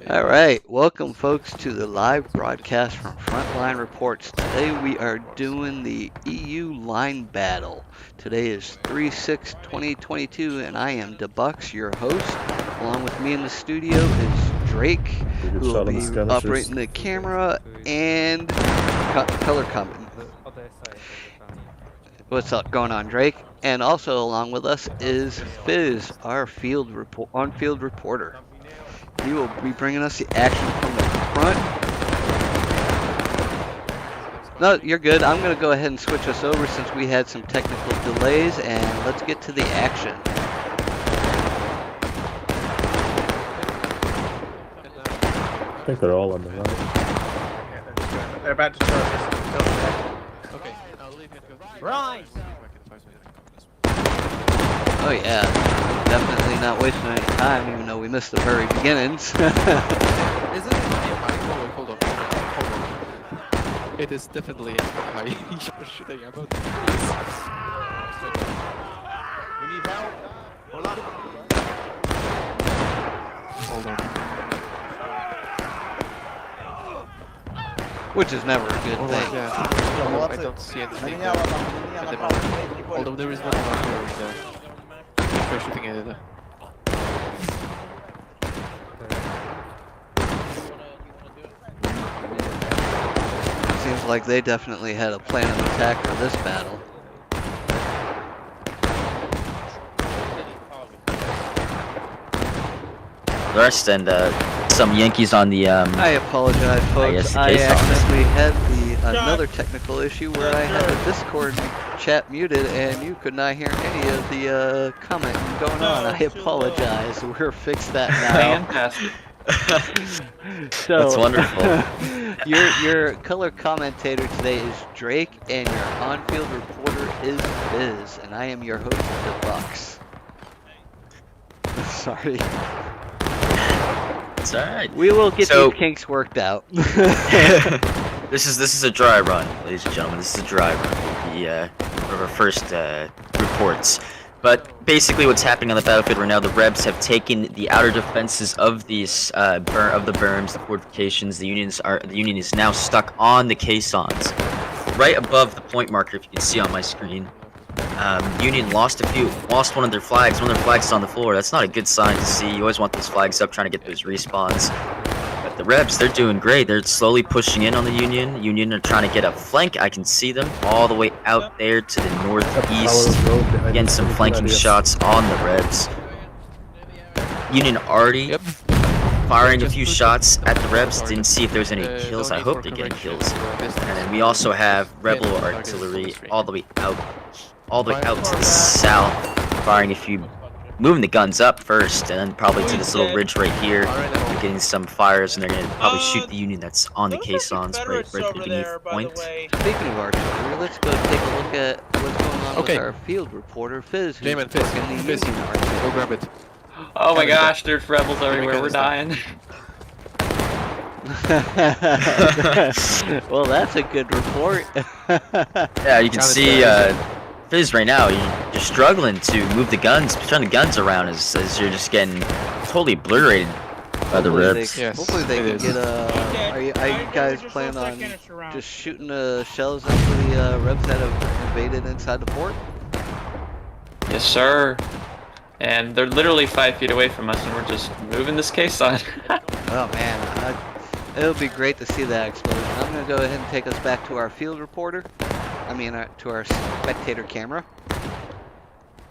All right, welcome folks to the live broadcast from Frontline Reports. Today we are doing the EU line battle. Today is 3/6/2022 and I am Debucks, your host. Along with me in the studio is Drake, who will be operating the camera and color comment. What's up going on, Drake? And also along with us is Fizz, our on-field reporter. He will be bringing us the action from the front. No, you're good. I'm going to go ahead and switch us over since we had some technical delays, and let's get to the action. I think they're all on the right. They're about to charge. Okay, I'll leave it. Right! Oh yeah, definitely not wasting any time, even though we missed the very beginnings. Is it? Hold on. It is definitely high. You're shooting about this. We need help. Hold on. Hold on. Which is never a good thing. Yeah. I don't see anything there. At the moment. Although there is one more there. Try shooting at it. Seems like they definitely had a plan of attack for this battle. The rest and some Yankees on the I apologize, folks. I case accidentally had another technical issue where I had the Discord chat muted and you could not hear any of the commenting going on. I apologize. We'll fix that now. Fantastic. So, that's wonderful. your color commentator today is Drake, and your on-field reporter is Fizz, and I am your host, The Bucks. Sorry. It's alright. We will get these kinks worked out. This is a dry run, ladies and gentlemen. This is a dry run. One of our first reports. But basically, what's happening on the battlefield right now? The Rebs have taken the outer defenses of these of the berms, the fortifications. The Union is now stuck on the caissons, right above the point marker. If you can see on my screen, Union lost one of their flags. One of their flags is on the floor. That's not a good sign to see. You always want those flags up, trying to get those respawns. But the Rebs, they're doing great. They're slowly pushing in on the Union. Union are trying to get a flank. I can see them all the way out there to the northeast. Getting some flanking shots on the Rebs. Union already firing a few shots at the Rebs. Didn't see if there was any kills. I hope they're getting kills. And then we also have Rebel artillery all the way out to the south, firing a few, moving the guns up first, and then probably to this little ridge right here. They're getting some fires, and they're gonna probably shoot the Union that's on the caissons right beneath the point. Speaking of artillery, let's go take a look at what's going on with our field reporter, Fizz, who's working the Union artillery. Go grab it. Oh my gosh, there's rebels everywhere, we're dying. Well, that's a good report. Yeah, you can see Fizz right now, you're struggling to move the guns, turn the guns around as you're just getting totally obliterated by the Rebs. Hopefully they can get are you guys planning on just shooting shells into the Rebs that have invaded inside the fort? Yes, sir. And they're literally 5 feet away from us, and we're just moving this caisson. Oh man, it'll be great to see that explosion. I'm gonna go ahead and take us back to our field reporter. I mean, to our spectator camera.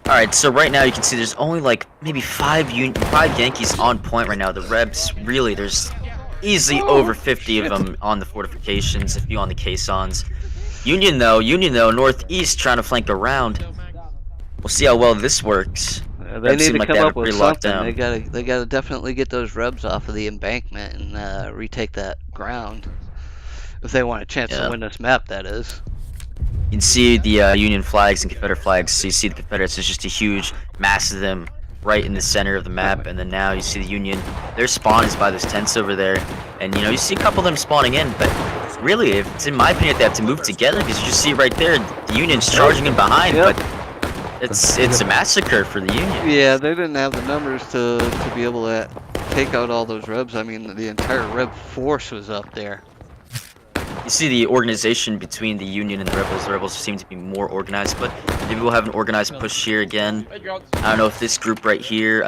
Alright, so right now you can see there's only like maybe five Yankees on point right now. The Rebs, really, there's easily over 50 of them on the fortifications, a few on the caissons. Union though, northeast trying to flank around. We'll see how well this works. They need to come up with something. They gotta definitely get those Rebs off of the embankment and retake that ground. If they want a chance to win this map, that is. You can see the Union flags and Confederate flags. So you see the Confederates, there's just a huge mass of them right in the center of the map. And then now you see the Union. Their spawn is by those tents over there. And you see a couple of them spawning in. But really, it's in my opinion, they have to move together, because you just see right there, the Union's charging in behind. But it's a massacre for the Union. Yeah, they didn't have the numbers to be able to take out all those Rebs, I mean, the entire Reb force was up there. You see the organization between the Union and the Rebels. The Rebels seem to be more organized, but maybe we'll have an organized push here again. I don't know if this group right here,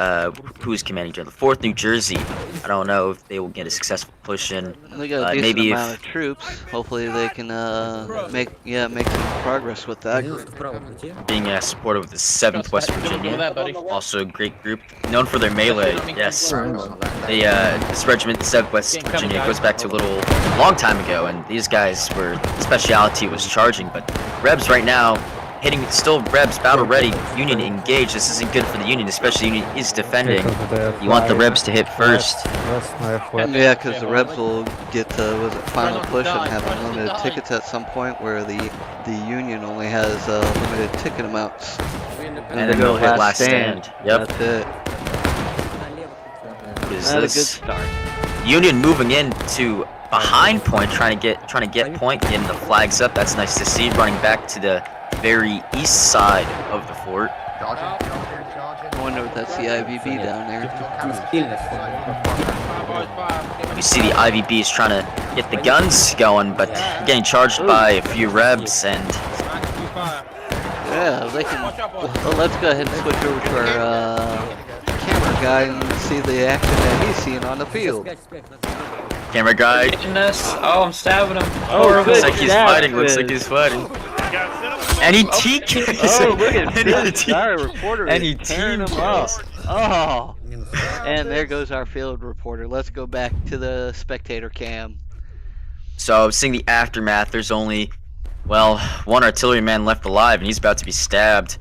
who is commanding each other? 4th New Jersey. I don't know if they will get a successful push in. They got a decent maybe amount if of troops. Hopefully they can make some progress with that group. being supportive of the 7th West Virginia, also a great group, known for their melee. Yes, this regiment, the 7th West Virginia, goes back to a long time ago, and these guys were speciality was charging. But Rebs right now hitting, still Rebs battle ready. Union engaged. This isn't good for the Union, especially Union is defending. You want the Rebs to hit first. Yeah, because the Rebs will get to final push and have unlimited tickets at some point, where the Union only has limited ticket amounts. And then they'll hit last stand. Yep. That's it. What is Not a good this? start. Union moving into behind point, trying to get point, getting the flags up. That's nice to see. Running back to the very east side of the fort. I wonder if that's the IVB down there. You see the IVB is trying to get the guns going, but getting charged by a few Rebs, and Yeah, they can. Well, let's go ahead and switch over to our camera guy and see the action that he's seeing on the field. camera guy. Goodness. Oh, I'm stabbing him. Oh, Looks like he's fighting. Looks like he's fighting. Any TKs. Oh, look at Any this. T- Our reporter Any is tearing him up. Oh, and there goes our field reporter. Let's go back to the spectator cam. So, seeing the aftermath, there's only, well, one artilleryman left alive, and he's about to be stabbed.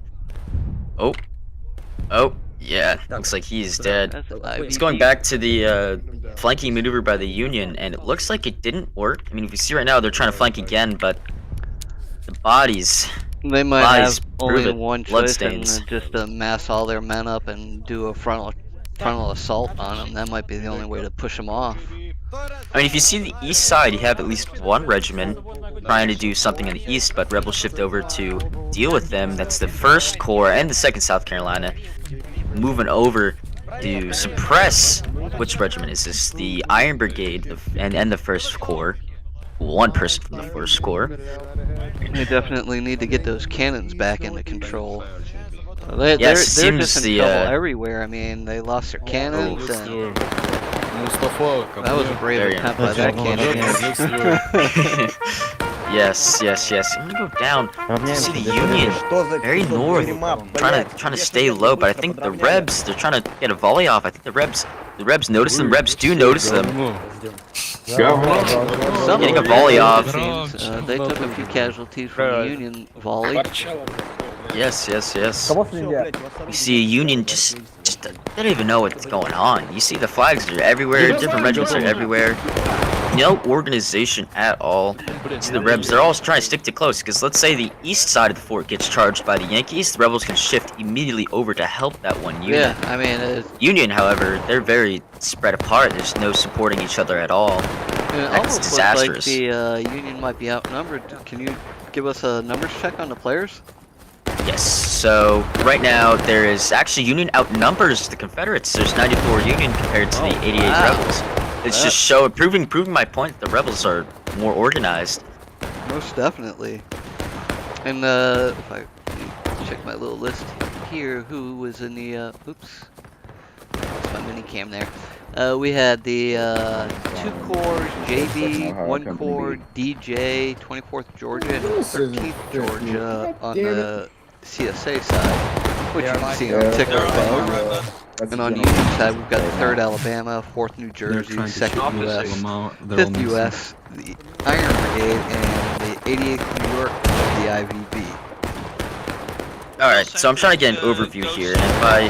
Oh. Oh, yeah. Looks like he's dead. That's an IVB. It's going back to the flanking maneuver by the Union, and it looks like it didn't work. I mean, if you see right now, they're trying to flank again, but the bodies. They might Lies have only prove it. one choice, and Bloodstains. just mass all their men up and do a frontal assault on them. That might be the only way to push them off. I mean, if you see the east side, you have at least one regiment trying to do something in the east, but rebels shift over to deal with them. That's the 1st Corps and the 2nd South Carolina moving over to suppress. Which regiment is this? The Iron Brigade and the 1st Corps. One person from the 1st Corps. They definitely need to get those cannons back into control. Yes, They're seems just in the, trouble everywhere. I mean, they lost their cannons, and that was a brave Very attempt by that cannon. Yes. I'm gonna go down to see the Union very north, trying to stay low. But I think the Rebs, they're trying to get a volley off. I think the Rebs notice them. Rebs do notice them. Some Getting of a volley the off. teams, they took a few casualties from the Union volley. Yes. We see a Union just they don't even know what's going on. You see the flags are everywhere, different regiments are everywhere. No organization at all. See the Rebs, they're all trying to stick to close, because let's say the east side of the fort gets charged by the Yankees, the Rebels can shift immediately over to help that one unit. Yeah, I mean, Union, however, they're very spread apart. There's no supporting each other at all. it That's almost looks disastrous. like the Union might be outnumbered. Can you give us a numbers check on the players? Yes, so right now there is actually Union outnumbers the Confederates. There's 94 Union compared to the 88 wow. Rebels. It's just proving my point. The Rebels are more organized. Most definitely. And if I check my little list here, who was in the oops, that's my mini cam there. We had the 2 Corps, JB, 1 Corps, DJ, 24th Georgia, and 13th Georgia on the CSA side, which you can see on ticker above. And on Union side, we've got the 3rd Alabama, 4th New Jersey, 2nd U.S., 5th U.S., the Iron Brigade, and the 88th New York of the IVB. Alright, so I'm trying to get an overview here, and if I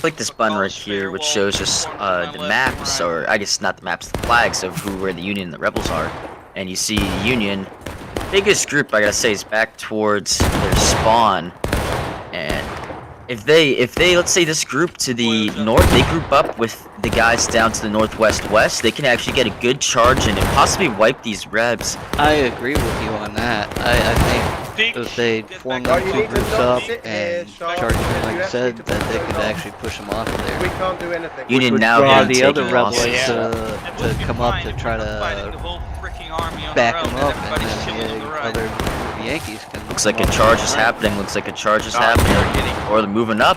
click this button right here, which shows us the maps, or I guess not the maps, the flags of where the Union and the Rebels are, and you see the Union, biggest group I gotta say is back towards their spawn, and if they let's say this group to the north, they group up with the guys down to the northwest west, they can actually get a good charge in and possibly wipe these rebs. I agree with you on that. I think if they form them two groups up and charge them, like I said, that they could actually push them off of there. We can't do anything. Union Would now draw being the other taken rebels losses. to come up to try to back them up, and then the other Yankees can. Looks like a charge is happening. Looks like a charge is happening. Or they're moving up,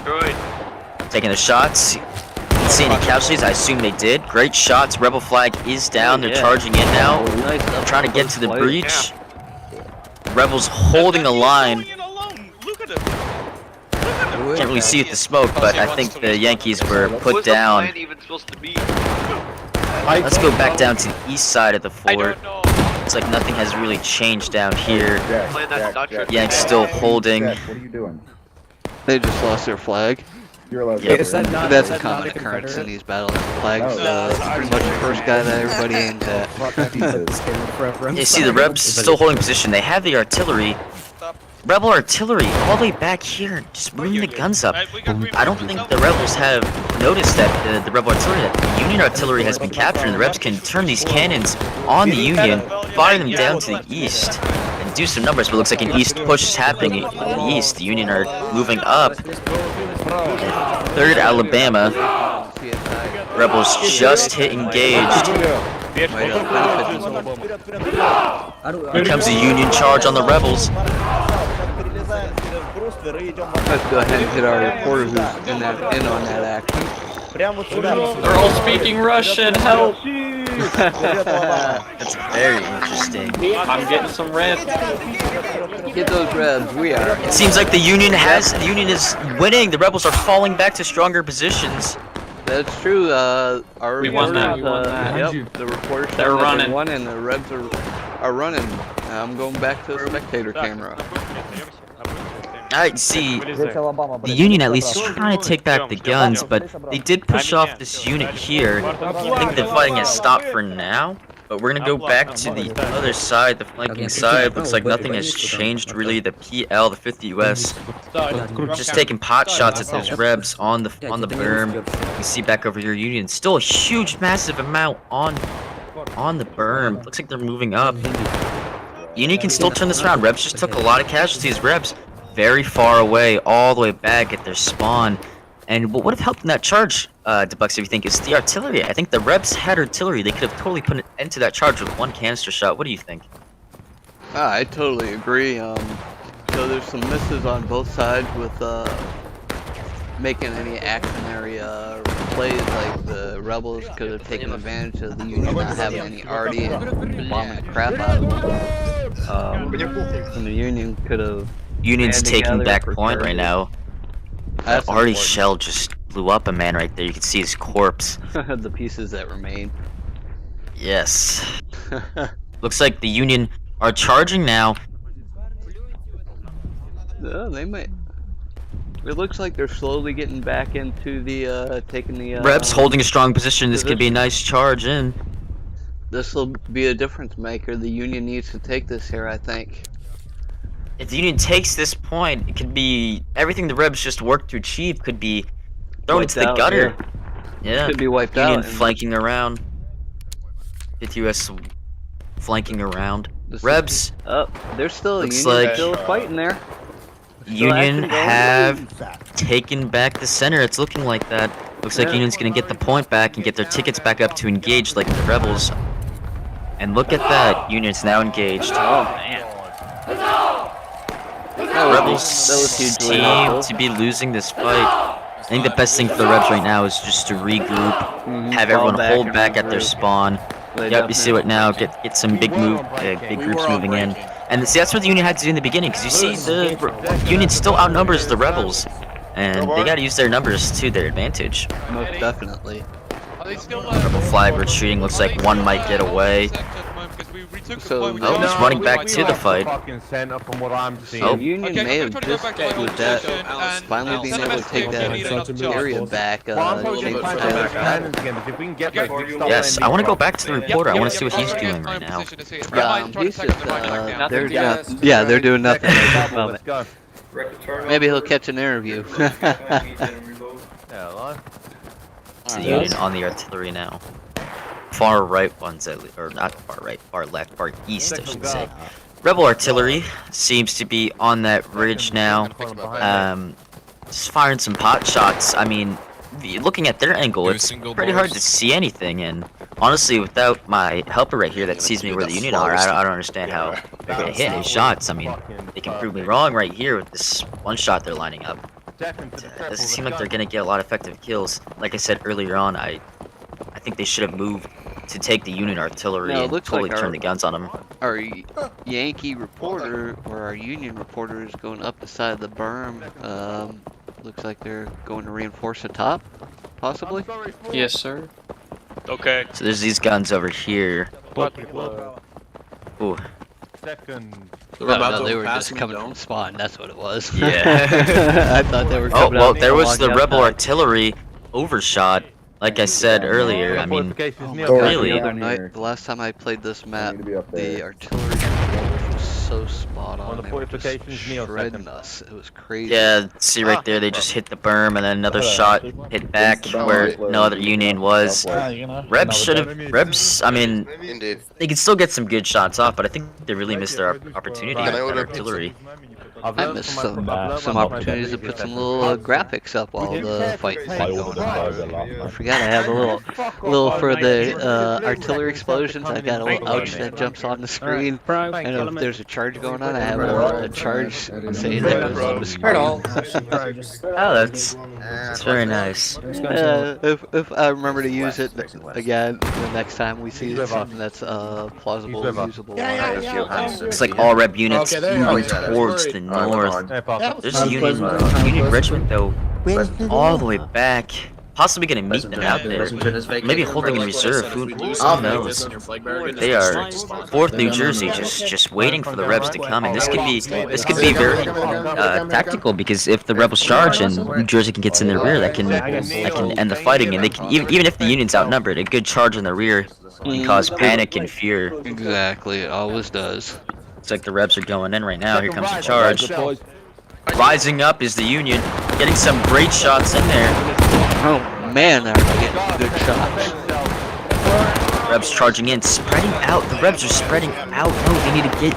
taking the shots. Didn't see any casualties. I assume they did. Great shots. Rebel flag is down. They're charging in now. Nice up Trying to get to the close breach. Rebels holding a line. Can't really see with the smoke, but I think the Yankees were put down. Let's go back down to the east side of the fort. Looks like nothing has really changed down here. Yanks still holding. What are you doing? They just lost their flag. You're allowed Yep. to. Is that not? That's a is that not common occurrence in Confederate? these battles. Flags, No. pretty much the first guy that everybody aims at. You see the Rebs still holding position. They have the artillery. Rebel artillery all the way back here, just moving the guns up. I don't think the Rebels have noticed that the Rebel artillery, that the Union artillery has been captured, and the Rebs can turn these cannons on the Union, fire them down to the east, and do some numbers. But it looks like an east push is happening in the east. The Union are moving up. 3rd Alabama. Rebels just hit engaged. Here comes a Union charge on the Rebels. Let's go ahead and hit our reporter who's in on that action. They're all speaking Russian. Help! That's very interesting. I'm getting some red. Get those rebs. We are. It seems like the Union is winning. The Rebels are falling back to stronger positions. That's true. Our We won that. reporters, Yep, the reporters They're said that running. They won and the rebs are running. I'm going back to the spectator camera. I see. The Union at least is trying to take back the guns, but they did push off this unit here. I think the fighting has stopped for now. But we're gonna go back to the other side, the flanking side. Looks like nothing has changed really. The PL, the 5th US, just taking pot shots at those rebs on the berm. You can see back over here, Union still a huge, massive amount on the berm. Looks like they're moving up. Union can still turn this around. Rebs just took a lot of casualties. Rebs very far away, all the way back at their spawn. And what would have helped in that charge, Debucks, if you think, is the artillery. I think the Rebs had artillery. They could have totally put an end to that charge with one canister shot. What do you think? I totally agree. So there's some misses on both sides with making any action area plays. Like the rebels could have taken advantage of the Union not having any arty and bombing the crap out of them. And the Union could have. Union's taking together back for point right charges. now. That's Artie important. shell just blew up a man right there. You can see his corpse. The pieces that remain. Yes. Looks like the Union are charging now. They might. It looks like they're slowly getting back into the taking the. Rebs holding a strong position. This could be a nice charge in. This will be a difference maker. The Union needs to take this here, I think. If the Union takes this point, it could be everything the Rebs just worked to achieve could be thrown Wiped into the out, gutter. Yeah. Could be wiped Union out. and flanking around. 5th US flanking around. this is- Rebs, They're still Looks Union like- still fighting there. Union action going. have taken back the center. It's looking like that. Looks like Yeah. Union's gonna get the point back and get their tickets back up to engage like the Rebels. And look at that. Union's now engaged. Oh man. Rebels that was hugely seem helpful. to be losing this fight. I think the best thing for the Rebs right now is just to regroup, have Fall everyone back hold and back at their regroup. spawn. They Yep, you see definitely- it now. Get some big groups moving in. And see, that's what the Union had to do in the beginning, because you see the Union still outnumbers the Rebels, and they got to use their numbers to their advantage. Most definitely. Rebel flag retreating. Looks like one might get away. So- Oh, he's running back to the fight. Fucking center from what I'm seeing. Oh. The Union may have just with that finally being able to take that area back. Well, I'm probably Chase gonna find Taylor some County. cannons again, because if we can get those, we can stop Yes, letting I want to these go guys- back to the reporter. I want to see what he's doing right now. He's just they're Nothing. yeah, they're doing nothing at the moment. Maybe he'll catch an interview. Yeah, line. It's the Union on the artillery now. Far right ones, at least, or not far right, far left, far east, I should say. Rebel artillery seems to be on that ridge now. Just firing some pot shots. I mean, looking at their angle, it's pretty hard to see anything. And honestly, without my helper right here that sees me where the Union are, I don't understand how they're gonna hit any shots. I mean, they can prove me wrong right here with this one shot they're lining up. Doesn't seem like they're gonna get a lot of effective kills. Like I said earlier on, I think they should have moved to take the Union artillery No, it and looks totally like turn the guns on them. Our Yankee reporter or our Union reporter is going up the side of the berm. Looks like they're going to reinforce the top, possibly. Yes, sir. Okay. So there's these guns over here. Ooh. Second. No, they were just coming from spawn. That's what it was. Yeah. I thought they were Oh, coming well, out there was along the rebel outside. artillery overshot. Like I said earlier, I mean, Oh my Don't God, really? the other night, the last time I played this map, need to be up the there. artillery was so spot on. the They were just fortifications, Neil, shredding second. us. It was crazy. yeah, see right there, they just hit the berm and then another shot hit back where no other Union was. Rebs should have, I mean, Indeed. they can still get some good shots off, but I think they really missed their opportunity with that artillery. I missed some opportunities to put some little graphics up while the fight's I going ordered on. burger last I night. forgot I have a little for the artillery explosions. I got a little ouch that jumps on the screen. And if there's a charge going on, I have a charge saying that goes on the screen. Oh, that's very nice. If I remember to use it again the next time we see something that's plausible, usable. It's like all Reb units moving towards the north. There's a Union regiment though, all the way back. Possibly gonna meet them out there. Maybe holding in reserve. Who knows? They are 4th New Jersey, just waiting for the Rebs to come, and this could be very tactical because if the Rebels charge and New Jersey can get in their rear, that can end the fighting, and they can even if the Union's outnumbered, a good charge in the rear can cause panic and fear. Exactly, it always does. Looks like the Rebs are going in right now. Here comes the charge. Rising up is the Union, getting some great shots in there. Oh man, they're getting good shots. Rebs charging in, spreading out. The Rebs are spreading out. No, they need to be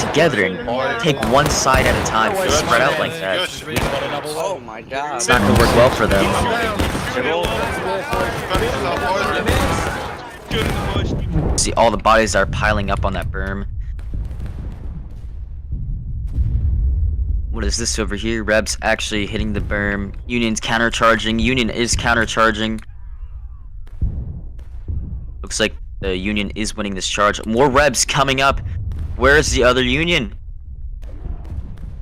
together and take one side at a time. If they spread out like that, Oh my god. it's not gonna work well for them. See, all the bodies are piling up on that berm. What is this over here? Rebs actually hitting the berm. Union's countercharging. Union is countercharging. Looks like the Union is winning this charge. More Rebs coming up. Where's the other Union?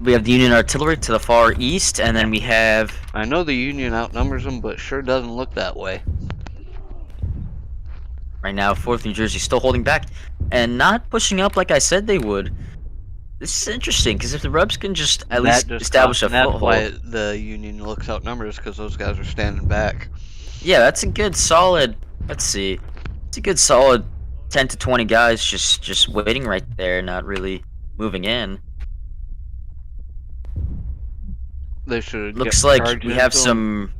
We have the Union artillery to the far east, and then we have... I know the Union outnumbers them, but sure doesn't look that way. Right now, 4th New Jersey still holding back and not pushing up like I said they would. This is interesting, because if the Rebs can just at least establish a That's why foothold... the Union looks outnumbered, because those guys are standing back. Yeah, that's a good solid... Let's see. It's a good solid 10 to 20 guys just waiting right there, not really moving in. They should. Looks like we have some...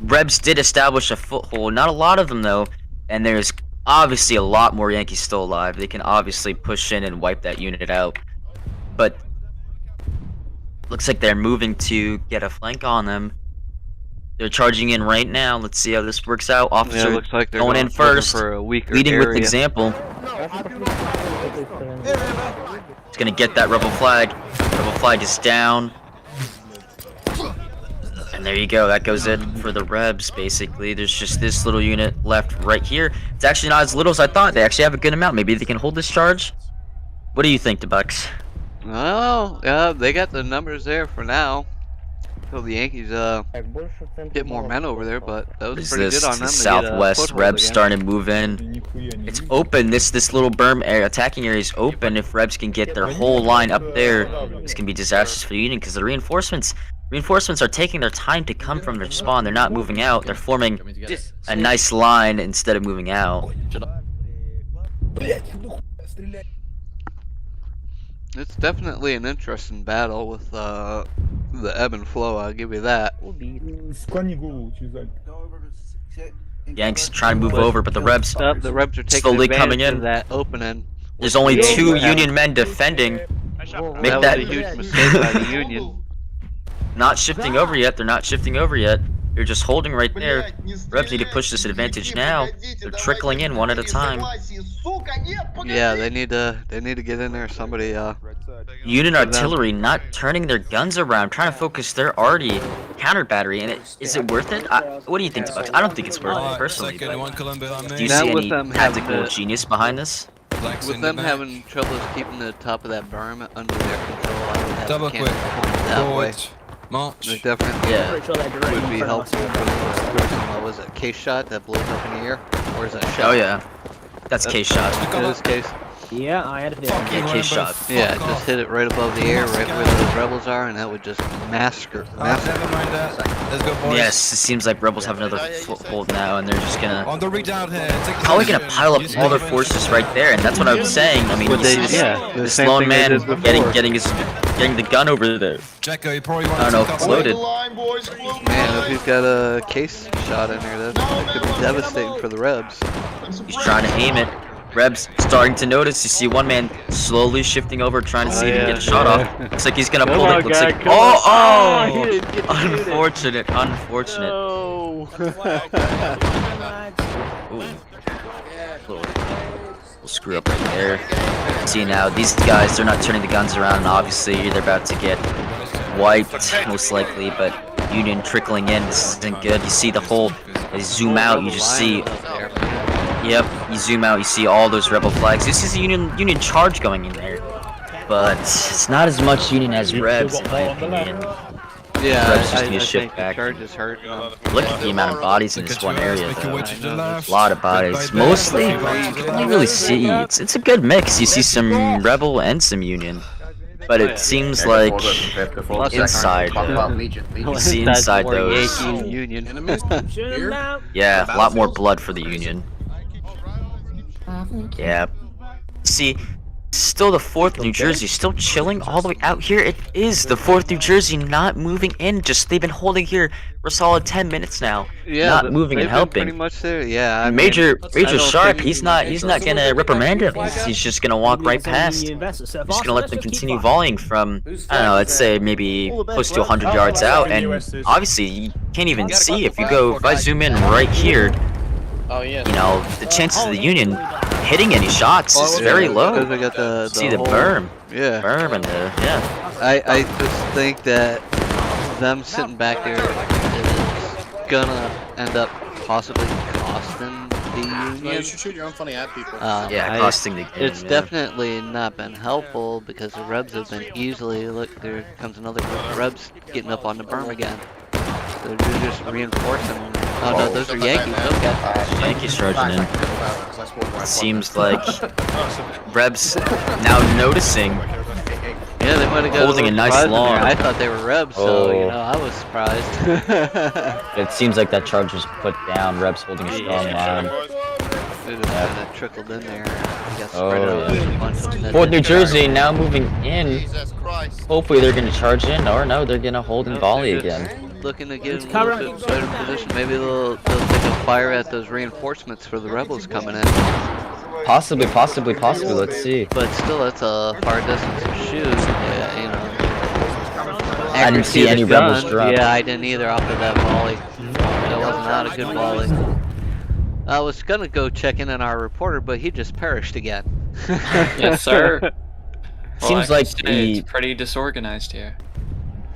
Rebs did establish a foothold. Not a lot of them, though. And there's obviously a lot more Yankees still alive. They can obviously push in and wipe that unit out. But looks like they're moving to get a flank on them. They're charging in right now. Let's see how this works out. Officer looks like they're going in first, for a weaker leading area. with example. It's gonna get that rebel flag. Rebel flag is down. And there you go. That goes it for the Rebs, basically. There's just this little unit left right here. It's actually not as little as I thought. They actually have a good amount. Maybe they can hold this charge. What do you think, DeBucks? Oh, yeah, they got the numbers there for now. Until the Yankees get more men over there, but that was Is pretty this good on them. the to get a Southwest foothold Rebs again. starting to move in? It's open. This little berm area, attacking area is open. If Rebs can get their whole line up there, this can be disastrous for the Union because the reinforcements are taking their time to come from their spawn. They're not moving out. They're forming a nice line instead of moving out. It's definitely an interesting battle with the ebb and flow. I'll give you that. Склони голову через задник. Yanks trying to move over, but the Rebs The Rebs are taking slowly advantage coming of in. that opening. There's only Yeah, 2 we're having- Union men defending. Make that that was a huge mistake by the Union. not shifting over yet. They're not shifting over yet. They're just holding right there. Rebs need to push this advantage now. They're trickling in one at a time. Yeah, they need to get in there. Somebody Union For them. artillery not turning their guns around, trying to focus their arty counter battery. And is it worth it? What do you think about it? I don't think it's worth it personally. But do you Now see with any them having tactical to- genius behind this? with them having troubles keeping the top of that berm under their control. I would have Double a cannon quick. point that way. Forward. March. It definitely Yeah. would be helpful for what was it, case shot that blows up in the air? Or is that shot? Oh yeah. That's case shot. In this case, Yeah, I had it Fuck Yeah, you, case Rambo. shot. Fuck yeah, off. just hit it right above the air, right where those rebels are, and that would just massacre. Alright, never mind that. Let's go, boys. Yes, it seems like Rebels have another foothold now, and they're just gonna On the redoubt here. Take the probably gonna position. pile up Use all their heavy forces right there, and that's what I'm saying. I mean, Would you they- see this, yeah, the this same lone thing they man did before. getting the gun over there. Jacko, you probably want I don't know to if it's loaded. Man, if he's got a case shot in there, that could be devastating for the Rebs. He's trying to aim it. Rebs starting to notice. You see one man slowly shifting over, trying to see if he can get a shot off. Looks like he's gonna pull it. Looks like unfortunate. No. Ooh. Little screw up right there. See now, these guys, they're not turning the guns around, and obviously they're about to get wiped, most likely, but Union trickling in, this isn't good. You see the whole, they zoom out, you just see, yep, you zoom out, you see all those rebel flags. This is a Union charge going in there, but it's not as much Union as Rebs, in my opinion. Yeah, Rebs just I need to think shift the back. charge is hurt. Look at the amount of bodies in this one area, Make your though. way to the left. A lot of bodies. Mostly, you can't really see. It's a good mix. You see some Rebel and some Union. But it seems like inside, you see inside More those. Yankee Union. Yeah, a lot more blood for the Union. Yeah. See, still the 4th New Jersey, still chilling all the way out here. It is the 4th New Jersey not moving in. Just they've been holding here for a solid 10 minutes now. Yeah, Not moving and they've been helping. Pretty much there. Yeah, I Major mean, I don't Sharp, think- he's not gonna reprimand him. He's just gonna walk right past. He's just gonna let them continue volleying from, I don't know, let's say maybe close to 100 yards out, and obviously you can't even see if I zoom in right here, Oh yeah. you know, the chances of the Union hitting any shots is very low. Because they got the See the whole- berm Yeah, and the, yeah. I just think that them sitting back there is gonna end up possibly costing the Union. No, you should shoot your own funny at people. Yeah, costing the game. It's yeah. definitely not been helpful because the Rebs have been easily. Look, there comes another group of Rebs getting up on the berm again. So they're just reinforcing. Oh no, those are Yankees. Okay. Yankees charging in. Seems like Rebs now noticing. Yeah, they might have got Holding a little nice surprise in there. long. I thought they were Rebs, so you Oh. know I was surprised. It seems like that charge was put down. Rebs holding a strong line. It just kind of trickled in there. Got Oh, spread out yeah. a bunch of them that 4th New didn't charge. Jersey now moving in. Hopefully they're gonna charge in, or no, they're gonna hold and volley They're just again. Looking to get in a little bit better position. Maybe they'll take a fire at those reinforcements for the rebels coming in. Possibly. Let's see. But still, that's a far distance to shoot. Yeah, you know. I didn't see Accuracy of any the rebels gun, drop. Yeah, I didn't either off of that volley. That was not a good volley. I was gonna go check in on our reporter, but he just perished again. Yes, sir. Well, Seems I can like say the. it's pretty disorganized here.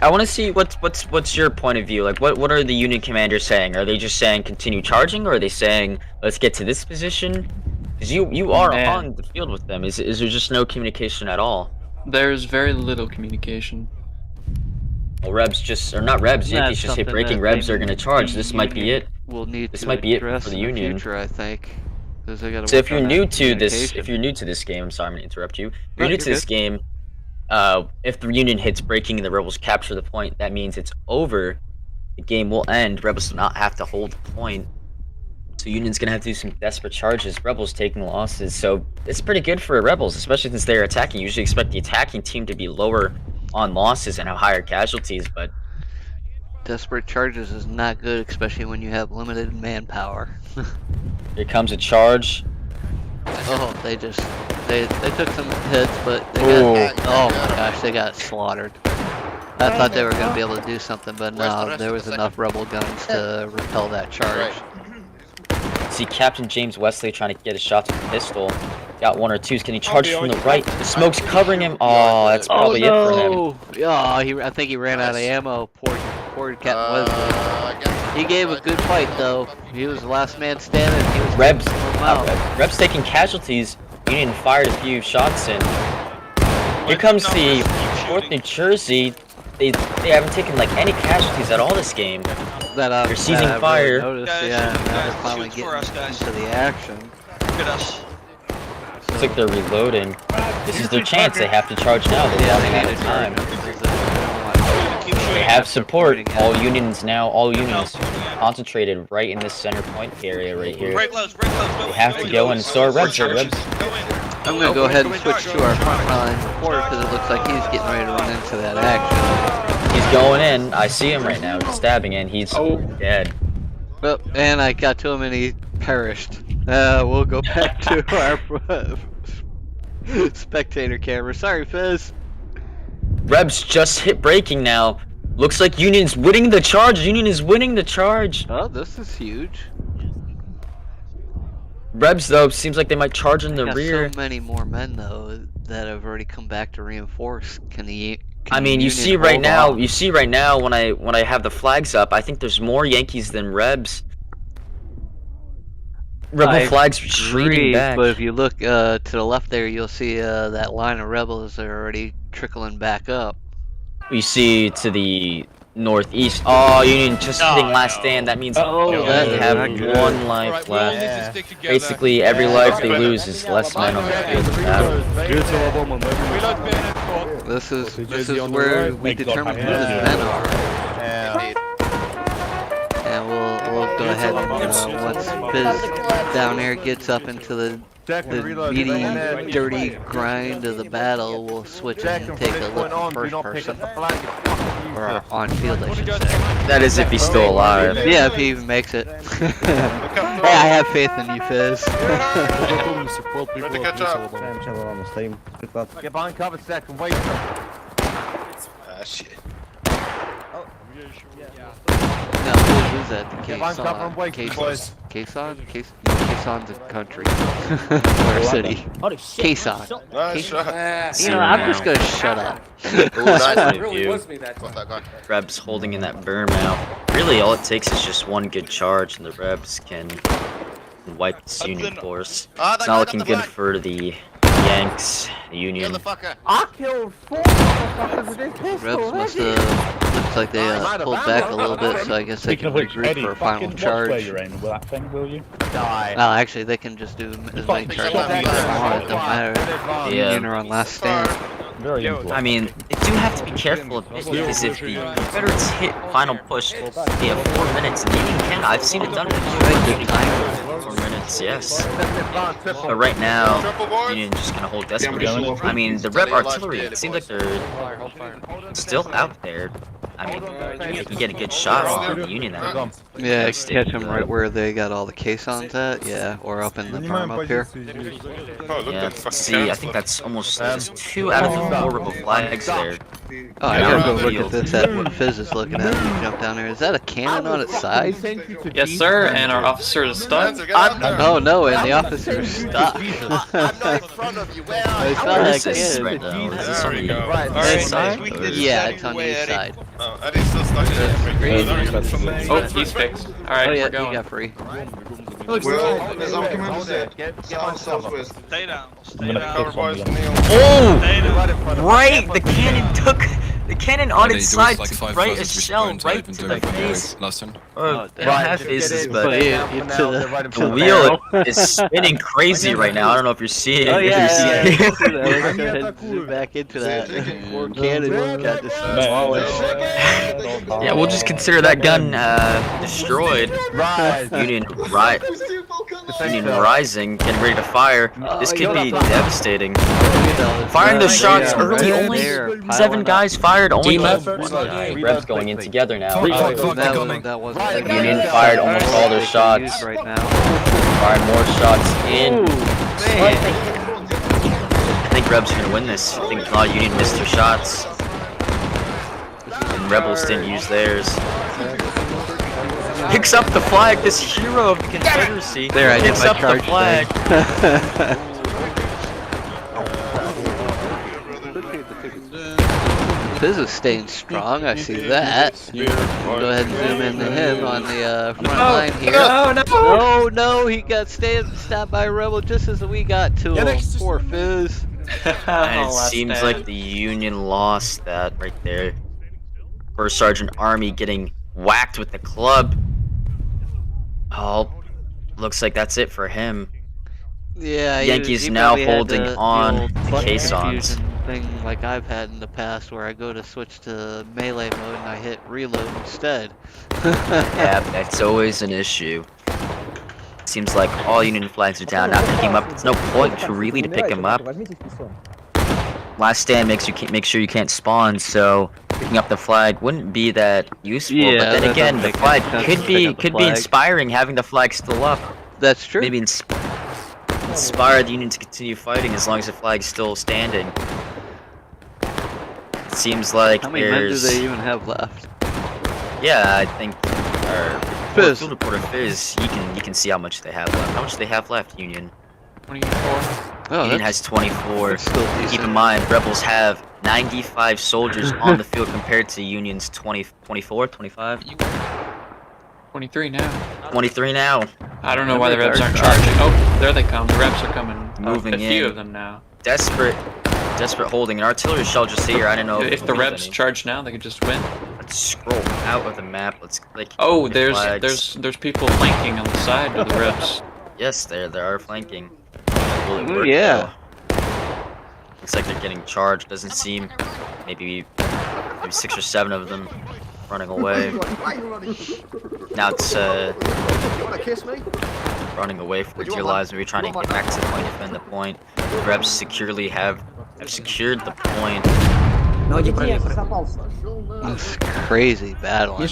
I want to see what's your point of view. Like, what are the Union commanders saying? Are they just saying continue charging, or are they saying let's get to this position? Because you are Man. on the field with them. Is there just no communication at all? There's very little communication. Well, Rebs just, or not Rebs, That's Yankees just hit something breaking that Rebs they- are gonna charge. the This might be Union it. We'll need This to might be it address for the in Union. future, I think. 'Cause they gotta So work if you're on that new to this, communication. if you're new to this game, I'm sorry I'm gonna interrupt you. If No, you're new you're to this good. game, if the Union hits breaking and the Rebels capture the point, that means it's over. The game will end. Rebels do not have to hold the point. So Union's gonna have to do some desperate charges. Rebels taking losses, so it's pretty good for Rebels, especially since they're attacking. You usually expect the attacking team to be lower on losses and have higher casualties, but Desperate charges is not good, especially when you have limited manpower. here comes a charge. Oh, they took some hits, but they got, oh my gosh, they got slaughtered. I thought they were going to be able to do something, but no, there was enough rebel guns to repel that charge. See Captain James Wesley trying to get a shot to the pistol. Got one or twos. Can he charge from the right? The smoke's covering him. Oh, that's probably it for him. Yeah, I think he ran out of ammo. Poor Captain Wesley. He gave a good fight though. He was the last man standing. He was Rebs taking casualties. Union fired a few shots in. Here comes the 4th New Jersey. They haven't taken like any casualties at all this game. They're seizing fire. Really noticed, yeah, now they're finally getting into the action. Look at us. Looks like they're reloading. This is their chance. They have to charge now. They're running out of time. They have support. All unions concentrated right in this center point area right here. They have to go and start Rebs. I'm going to go ahead and switch to our frontline reporter because it looks like he's getting ready to run into that action. He's going in. I see him right now. He's stabbing in. He's dead. Well, and I got to him and he perished. We'll go back to our spectator camera. Sorry, Fizz. Rebs just hit braking now. Looks like Union's winning the charge. Union is winning the charge. Oh, this is huge. Rebs, though, seems like they might charge in the Got rear. so many more men, though, that have already come back to reinforce. I mean, you see right now when I have the flags up, I think there's more Yankees than Rebs. Rebel flags retreating back. But if you look to the left there, you'll see that line of rebels that are already trickling back up. We see to the northeast. Oh, Union just hitting last stand. That means they have one life left. Basically, every life they lose is less men on the field of battle. This is where we determine who the men are. And we'll go ahead and once Fizz down there gets up into the meaty, dirty grind of the battle, we'll switch and take a look at first person. Or on field, I should say. That is if he's still alive. Yeah, if he even makes it. Hey, I have faith in you, Fizz. Get behind cover second, wait. Shit. No, who's that? Boys. Quezon's a country. Or a city. Quezon. Nice shot. You know, I'm just gonna shut up. Rebs holding in that berm now. Really, all it takes is just one good charge, and the Rebs can wipe this Union force. It's not looking good for the Yanks, the Union. I killed 4 motherfuckers with this pistol. Rebs must have. Looks like they pulled back a little bit, so I guess they can regroup for a final charge. Oh, actually, they can just do as many charges as they want. It don't matter. Union are on last stand. I mean, they do have to be careful of this because if the Confederates hit final push, they have 4 minutes, and Union can. I've seen it done in the 4 minutes, yes. But right now, Union just gonna hold desperately. I mean, the Reb artillery, it seems like they're still out there. I mean, they can get a good shot on the Union. Yeah, catch them right where they got all the caissons at. Yeah, or up in the berm up here. Yeah, see, I think that's almost 2 out of the 4 rebel flags there. Oh, I gotta go look at this at what Fizz is looking at when you jump down there. Is that a cannon on its side? Yes, sir, and our officer is stuck. Oh no, and the officer is stuck. I'm not in front of you. Where are you? It's Where not is that this good. right now? Is this on the Alright, side? Yeah, it's on the east side. Oh, Eddie's still stuck there. Oh, he's fixed. Oh Alright, yeah, we're you going. got free. Stay down. Cover boys. Oh! Right! The The cannon on Yeah, its do us side like to 5 right a versus shell point right type and to do the it when you're face. last turn. They don't have just faces, get but it yeah, down for into now, the- they're right in the front of wheel barrel. is spinning crazy right now. I don't know if you're seeing Oh it. If yeah, you're yeah, seeing I it. see that. Let's I'm go ahead here, and zoom cool. back into They're that. taking And Cannon got Demolished. demolished. Yeah, we'll just consider that gun destroyed. Rise. Union Defense cell. rising, getting ready to fire. Oh, This you could be know, devastating. those Firing those Rebs, shots they are early, right only there, 7 piling guys up. fired, only Team killed effort. 1 guy. Reload Rebs quickly. going in together now. Fuck, fuck, fuck, That incoming. wasn't Right, the Union best fired tactic almost all their they could shots. use right now. Firing more shots in. Ooh, man. I think Rebs are gonna win this. I think a lot of Union missed their shots. And Rebels didn't use theirs. Picks up the flag, this hero of the Confederacy. There, I did picks my up the charge flag. thing. This is staying strong, I see that. Go ahead and zoom into him on the front line here. No. No, he got stabbed by a rebel just as we got to him. Poor Fizz. And it Last seems stand. like the Union lost that right there. First Sergeant Army getting whacked with the club. Oh, looks like that's it for him. Yeah, Yankees he now probably had holding the on old to button caissons. confusion thing like I've had in the past where I go to switch to melee mode and I hit reload instead. Yeah, that's always an issue. Seems like all Union flags are down. Now picking him up, there's no point to really to pick him up. Last stand makes sure you can't spawn, so picking up the flag wouldn't be that useful. Yeah, but then that again, doesn't the make any flag sense could to be pick up the could be flag. inspiring having the flag still up. That's true. Maybe inspire the Union to continue fighting as long as the flag's still standing. It seems like How many men do there's they even have left? yeah, I think our Fizz. field reporter Fizz, you can see how much they have left. How much do they have left, Union? 24. Oh, Union that's has 24. that's still Keep decent. in mind, Rebels have 95 soldiers on the field compared to Union's 24, 25, 23 now. 23 now. I don't know why the Remember Rebs aren't Dark charging. Oh, there they come. The Rebs are coming. Moving A few in. of them now. Desperate holding. An artillery shell just here. I don't know If the we Rebs any. charge now, they could just win. Let's scroll out of the map. Let's click. Oh, the there's flags. people flanking on the side of the Rebs. Yes, there are flanking. Will it Ooh, work, yeah. though? Looks like they're getting charged. Doesn't seem. Maybe 6 or 7 of them running away. Now it's You wanna kiss me? running away for dear lives. Maybe trying to get back to the point, defend the point. The Rebs securely have secured the point. That's crazy battling.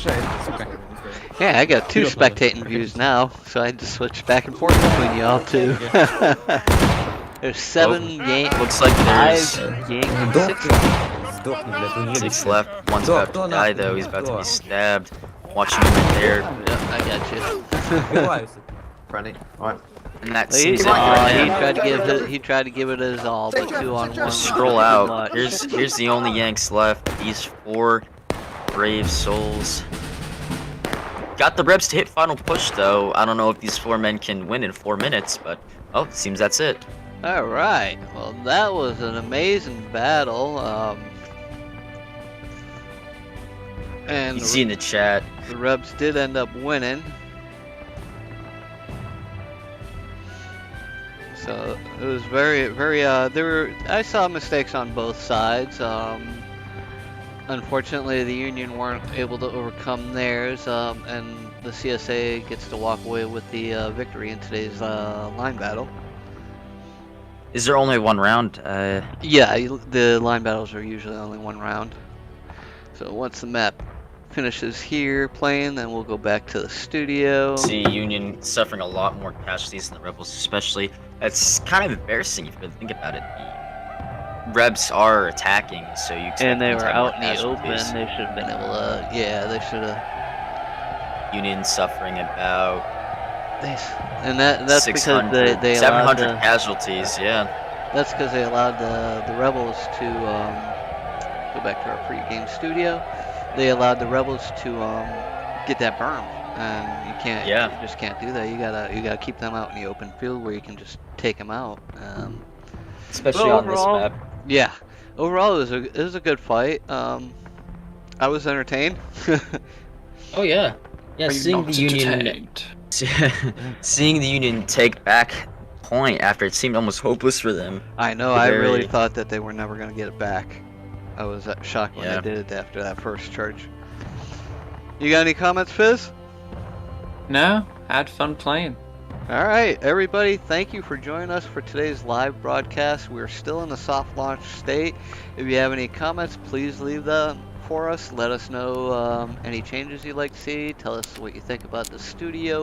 Yeah, I got 2 spectating views now, so I just switch back and forth between y'all two. There's 7 Yank, Looks like 5 there's Yank, 6 left. One's about to die though. He's about to be stabbed. Watching him right there. Yep, I got you. Franny. Alright. And that He, seems like for him. he tried to give it his all, but 2 on 1. Scroll too out. much. Here's the only Yanks left. These 4 brave souls. Got the Rebs to hit final push though. I don't know if these 4 men can win in 4 minutes, but oh, it seems that's it. All right. Well, that was an amazing battle. And You see in the chat. the Rebs did end up winning. So it was very, I saw mistakes on both sides. Unfortunately, the Union weren't able to overcome theirs, and the CSA gets to walk away with the victory in today's line battle. Is there only 1 round? Yeah, the line battles are usually only 1 round. So once the map finishes here playing, then we'll go back to the studio. See Union suffering a lot more casualties than the Rebels, especially. It's kind of embarrassing if you really think about it. The Rebs are attacking, so you expect And they them were to have more out in the open. casualties. They should have been able to. Yeah, they should have. Union suffering about And that's because 600, they allowed 700 the, casualties. Yeah. That's because they allowed the rebels to go back to our pre-game studio. They allowed the rebels to get that berm, and you can't. Yeah. You just can't do that. You gotta keep them out in the open field where you can just take them out. Especially on this map. Yeah. Overall, it was a good fight. I was entertained. Oh yeah. Yeah, Are you seeing not the Union entertained? seeing the Union take back point after it seemed almost hopeless for them. I know, I really Very- thought that they were never going to get it back. I was shocked when Yeah. they did it after that first charge. You got any comments, Fizz? No, had fun playing. All right, everybody, thank you for joining us for today's live broadcast. We're still in the soft launch state. If you have any comments, please leave them for us. Let us know any changes you'd like to see. Tell us what you think about the studio